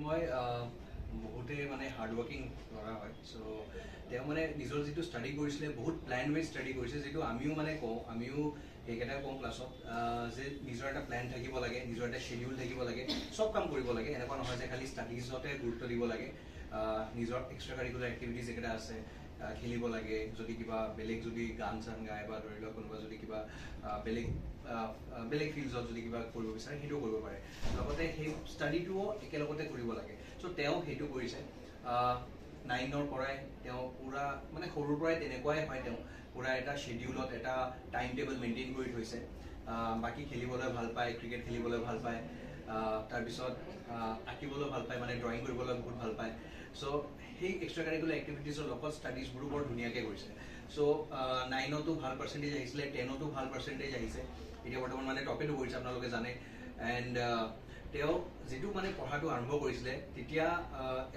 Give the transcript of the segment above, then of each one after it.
মই বহুতে মানে হাৰ্ডৱৰ্কিং ল'ৰা হয়। চ' তেওঁ মানে নিজৰ যিটো ষ্টাডি কৰিছিলে বহুত প্লেন ৱেজ ষ্টাডি কৰিছে, যিটো আমিও মানে কওঁ, আমিও সেইকেইটাই কওঁ ক্লাছত যে নিজৰ এটা প্লেন থাকিব লাগে, নিজৰ এটা শ্বেডিউল থাকিব লাগে, চব কাম কৰিব লাগে। এনেকুৱা নহয় যে খালি ষ্টাডিজতে গুৰুত্ব দিব লাগে। নিজৰ এক্সট্ৰা কাৰিকুলাৰ এক্টিভিটিজ যিকেইটা আছে, খেলিব লাগে, যদি কিবা বেলেগ যদি গান চান গায় বা ধৰি লওক কোনোবা যদি কিবা বেলেগ ফিল্ডছত যদি কিবা কৰিব বিচাৰে সেইটোও কৰিব পাৰে। লগতে সেই ষ্টাডিটোও একেলগতে কৰিব লাগে। চ' তেওঁ সেইটো কৰিছে। 9ৰ পৰাই তেওঁ পূৰা মানে সৰুৰ পৰাই তেনেকুৱাই হয়। তেওঁ পূৰা এটা শ্বেডিউলত এটা টাইম টেবল মেইনটেইন কৰি থৈছে। বাকী খেলিবলৈ ভাল পায়, ক্ৰিকেট খেলিবলৈ ভাল পায়, তাৰপিছত আঁকিবলৈ ভাল পায়, মানে ড্ৰয়িং কৰিবলৈ বহুত ভাল পায়। চ' সেই এক্সট্ৰা কাৰিকুলাৰ এক্টিভিটিজৰ লগত ষ্টাডিজবোৰো বৰ ধুনীয়াকৈ কৰিছে। চ' 9তো ভাল পাৰ্চেণ্টেজ আহিছিলে, 10তো ভাল পাৰ্চেণ্টেজ আহিছে। এতিয়া বৰ্তমান মানে টপেটো কৰিছে, আপোনালোকে জানে। এণ্ড তেওঁ যিটো মানে পঢ়াটো আৰম্ভ কৰিছিলে, তেতিয়া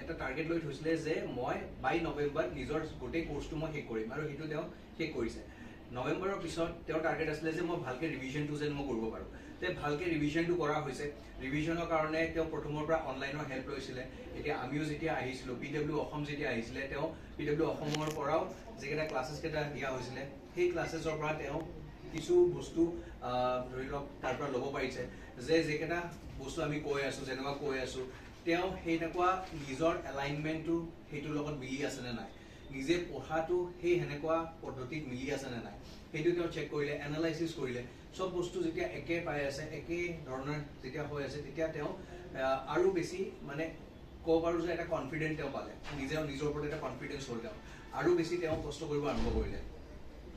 এটা টাৰ্গেট লৈ থৈছিলে যে মই বাই নৱেম্বৰ নিজৰ গোটেই কোৰ্চটো মই শেষ কৰিম, আৰু সেইটো তেওঁ শেষ কৰিছে। নৱেম্বৰৰ পিছত তেওঁৰ টাৰ্গেট আছিলে যে মই ভালকৈ ৰিভিজনটো যেন মই কৰিব পাৰোঁ। তে ভালকৈ ৰিভিজনটো কৰা হৈছে। ৰিভিজনৰ কাৰণে তেওঁ প্ৰথমৰ পৰা অনলাইনৰ হেল্প লৈছিলে। এতিয়া আমিও যেতিয়া আহিছিলোঁ, PW অসম যেতিয়া আহিছিলে, তেওঁ PW অসমৰ পৰাও যিকেইটা ক্লাছেছকেইটা দিয়া হৈছিলে, সেই ক্লাছেছৰ পৰা তেওঁ কিছু বস্তু ধৰি লওক তাৰ পৰা ল'ব পাৰিছে, যে যিকেইটা বস্তু আমি কৈ আছোঁ, যেনেকুৱা কৈ আছোঁ, তেওঁ সেনেকুৱা নিজৰ এলাইনমেণ্টটো সেইটোৰ লগত মিলি আছেনে নাই, নিজে পঢ়াটো সেই সেনেকুৱা পদ্ধতিত মিলি আছেনে নাই, সেইটো তেওঁ চেক কৰিলে, এনালাইচিছ কৰিলে। চব বস্তু যেতিয়া একে পাই আছে, একে ধৰণৰ যেতিয়া হৈ আছে, তেতিয়া তেওঁ আৰু বেছি মানে ক'ব পাৰোঁ যে এটা কনফিডেন্ট তেওঁ পালে, নিজৰ ওপৰত এটা কনফিডেন্স হ'ল। তেওঁ আৰু বেছি তেওঁ কষ্ট কৰিব আৰম্ভ কৰিলে।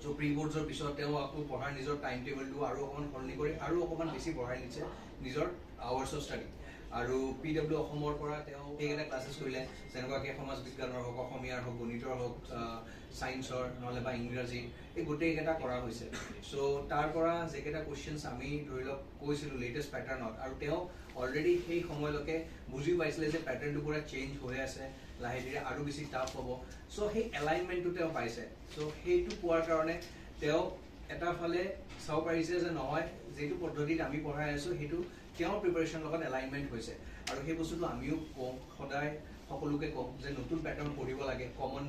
চ' প্ৰি বৰ্ডছৰ পিছত তেওঁ আকৌ পঢ়াৰ নিজৰ টাইম টেবলটো আৰু অকণমান সলনি কৰি আৰু অকণমান বেছি বঢ়াই নিছে নিজৰ আৱাৰ্ছ অফ ষ্টাডি। আৰু PW অসমৰ পৰা তেওঁ সেইকেইটা ক্লাছেছ কৰিলে, যেনেকুৱাকৈ সমাজ বিজ্ঞানৰ হওক, অসমীয়াৰ হওক, গণিতৰ হওক, ছায়েন্সৰ নহ'লে বা ইংৰাজী, এই গোটেইকেইটা কৰা হৈছে। চ' তাৰ পৰা যিকেইটা কুৱেশ্যনছ আমি ধৰি লওক কৈছিলোঁ লেটেষ্ট পেটাৰ্ণত, আৰু তেওঁ অলৰেডি সেই সময়লৈকে বুজি পাইছিলে যে পেটাৰ্ণটো পূৰা চেঞ্জ হৈ আছে, লাহে ধীৰে আৰু বেছি টাফ হ'ব। চ' সেই এলাইনমেণ্টটো তেওঁ পাইছে। চ' সেইটো পোৱাৰ কাৰণে তেওঁ এটা ফালে চাব পাৰিছে যে নহয়, যিটো পদ্ধতিত আমি পঢ়াই আছোঁ সেইটো তেওঁৰ প্ৰিপাৰেশ্যনৰ লগত এলাইনমেণ্ট হৈছে। আৰু সেই বস্তুটো আমিও কওঁ, সদায় সকলোকে কওঁ যে নতুন পেটাৰ্ণ পঢ়িব লাগে। কমন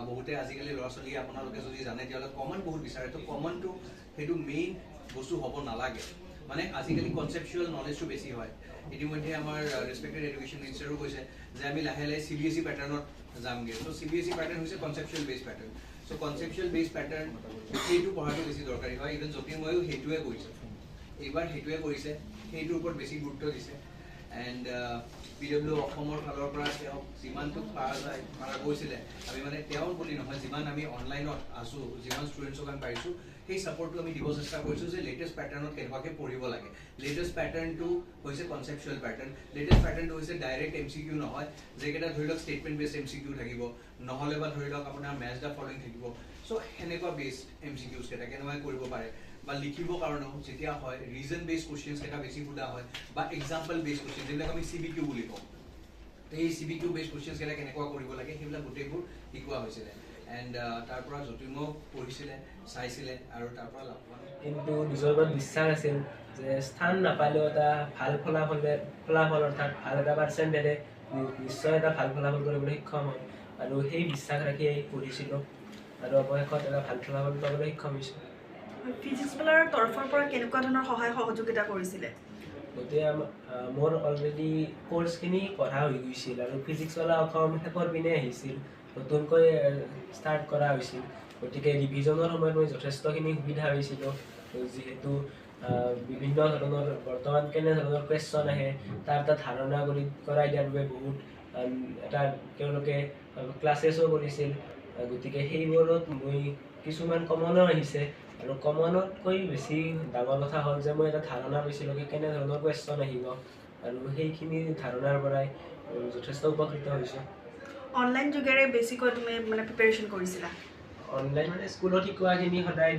বহুতে আজিকালি ল'ৰা ছোৱালীয়ে আপোনালোকে যদি জানে তেতিয়াহ'লে কমন বহুত বিচাৰে। তো কমনটো সেইটো মেইন বস্তু হ'ব নালাগে। মানে আজিকালি কনচেপচুৱেল নলেজটো বেছি হয়। ইতিমধ্যে আমাৰ ৰেছপেক্টেড এডুকেশ্যন মিনিষ্টাৰো কৈছে যে আমি লাহে লাহে CBSE পেটাৰ্ণত যামগৈ। চ' CBSE পেটাৰ্ণ হৈছে কনচেপচুৱেল বেছ পেটাৰ্ণ। চ' কনচেপচুৱেল বেছ পেটাৰ্ণ সেইটো পঢ়াটো বেছি দৰকাৰী হয়। ইভেন জ্যোতিৰ্ময়ো সেইটোৱে কৰিছে, এইবাৰ সেইটোৱে কৰিছে, সেইটোৰ ওপৰত বেছি গুৰুত্ব দিছে। এণ্ড PW অসমৰ ফালৰ পৰা তেওঁক যিমানটো পাৰা গৈছিলে, আমি মানে তেওঁ বুলি নহয়, যিমান আমি অনলাইনত আছোঁ, যিমান ষ্টুডেণ্টছক আমি পাৰিছোঁ, সেই ছাপৰ্টটো আমি দিব চেষ্টা কৰিছোঁ যে লেটেষ্ট পেটাৰ্ণত কেনেকুৱাকৈ পঢ়িব লাগে। লেটেষ্ট পেটাৰ্ণটো হৈছে কনচেপচুৱেল পেটাৰ্ণ। লেটেষ্ট পেটাৰ্ণটো হৈছে ডাইৰেক্ট MCQ নহয়, যিকেইটা ধৰি লওক ষ্টেটমেণ্ট বেছ MCQ থাকিব, নহ'লে বা ধৰি লওক আপোনাৰ মেথছ দ্য ফলোইং থাকিব। চ' সেনেকুৱা বেছড MCQs কেইটা কেনেকৈ কৰিব পাৰে, বা লিখিবৰ কাৰণেও যেতিয়া হয় ৰিজন বেছ কুৱেশ্যনছ কেইটা বেছি সোধা হয়, বা এক্সাম্পল বেছ কুৱেশ্যন যিবিলাক আমি CBQ বুলি কওঁ। এই CBQ বেছ কুৱেশ্যনছ কেইটা কেনেকুৱা কৰিব লাগে সেইবিলাক গোটেইবোৰ শিকোৱা হৈছিলে। এণ্ড তাৰ পৰা জ্যোতিৰ্ময় পঢ়িছিলে, চাইছিলে, আৰু তাৰ পৰা লাভৱান। কিন্তু নিজৰ ওপৰত বিশ্বাস আছিল যে স্থান নাপালেও এটা ভাল ফলাফল অৰ্থাৎ ভাল এটা পাৰ্চেণ্টেৰে নিশ্চয় এটা ভাল ফলাফল কৰিবলৈ সক্ষম হয়। আৰু সেই বিশ্বাস ৰাখিয়েই পঢ়িছিলোঁ, আৰু অৱশেষত এটা ভাল ফলাফল পাবলৈ সক্ষম হৈছোঁ। ফিজিক্সৱালাৰ তৰফৰ পৰা কেনেকুৱা ধৰণৰ সহায় সহযোগিতা কৰিছিলে? গতিকে মোৰ অলৰেডি কোৰ্চখিনি পঢ়া হৈ গৈছিল, আৰু ফিজিক্সৱালা অসম শেষৰ পিনে আহিছিল, নতুনকৈ ষ্টাৰ্ট কৰা হৈছিল। গতিকে ৰিভিজনৰ সময়ত মই যথেষ্টখিনি সুবিধা পাইছিলোঁ, যিহেতু বিভিন্ন ধৰণৰ বৰ্তমান কেনেধৰণৰ কুৱেশ্যন আহে তাৰ এটা ধাৰণা কৰাই দিয়াৰ বাবে বহুত এটা তেওঁলোকে ক্লাছেছো কৰিছিল। গতিকে সেইবোৰত মই কিছুমান কমনো আহিছে, আৰু কমনতকৈ বেছি ডাঙৰ কথা হ'ল যে মই এটা ধাৰণা পাইছিলোঁ যে কেনেধৰণৰ কুৱেশ্যন আহিব, আৰু সেইখিনি ধাৰণাৰ পৰাই যথেষ্ট উপকৃত হৈছোঁ। অনলাইন যোগেৰে বেছিকৈ তুমি মানে প্ৰিপেৰেশ্যন কৰিছিলা? অনলাইন মানে স্কুলত শিকোৱাখিনি সদায়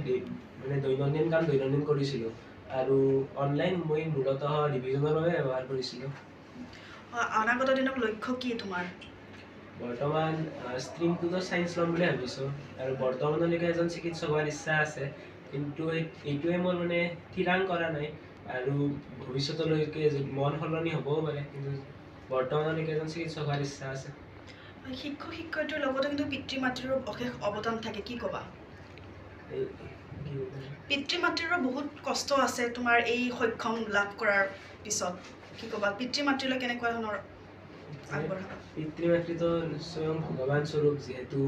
মানে দৈনন্দিন কাম দৈনন্দিন কৰিছিলোঁ, আৰু অনলাইন মই মূলতঃ ৰিভিজনৰ বাবে ব্যৱহাৰ কৰিছিলোঁ। অনাগত দিনৰ লক্ষ্য কি তোমাৰ? বৰ্তমান ষ্ট্ৰীমটোতো ছায়েন্স ল'ম বুলি ভাবিছোঁ, আৰু বৰ্তমানলৈকে এজন চিকিৎসক হোৱাৰ ইচ্ছা আছে, কিন্তু এইটোৱে মোৰ মানে থিৰাং কৰা নাই, আৰু ভৱিষ্যতলৈকে মন সলনি হ'বও পাৰে, কিন্তু বৰ্তমানলৈকে এজন চিকিৎসক হোৱাৰ ইচ্ছা আছে। শিক্ষক শিক্ষয়িত্ৰীৰ লগতে কিন্তু পিতৃ মাতৃৰো অশেষ অৱদান থাকে, কি ক'বা? এই- কি ক'ব? পিতৃ মাতৃৰো বহুত কষ্ট আছে তোমাৰ এই সক্ষম লাভ কৰাৰ পিছত, কি ক'বা? পিতৃ মাতৃলৈ কেনেকুৱা ধৰণৰ আগবঢ়াবা? পিতৃ মাতৃতো স্বয়ং ভগৱান স্বৰূপ, যিহেতু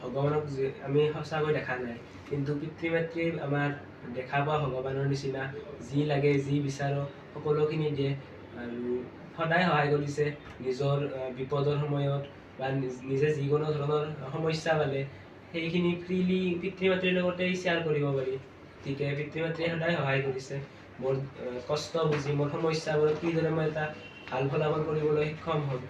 ভগৱানক আমি সঁচাকৈ দেখা নাই, কিন্তু পিতৃ মাতৃ আমাৰ দেখা পোৱা ভগৱানৰ নিচিনা। যি লাগে যি বিচাৰোঁ সকলোখিনি দিয়ে আৰু সদায় সহায় কৰিছে নিজৰ বিপদৰ সময়ত বা নিজে যিকোনো ধৰণৰ সমস্যা পালে সেইখিনি ফ্ৰীলি পিতৃ মাতৃৰ লগতেই শ্বেয়াৰ কৰিব পাৰি। গতিকে পিতৃ মাতৃয়ে সদায় সহায় কৰিছে মোৰ কষ্ট বুজি, মোৰ সমস্যাবোৰত কিদৰে মই এটা ভাল ফলাফল কৰিবলৈ সক্ষম হ'ম।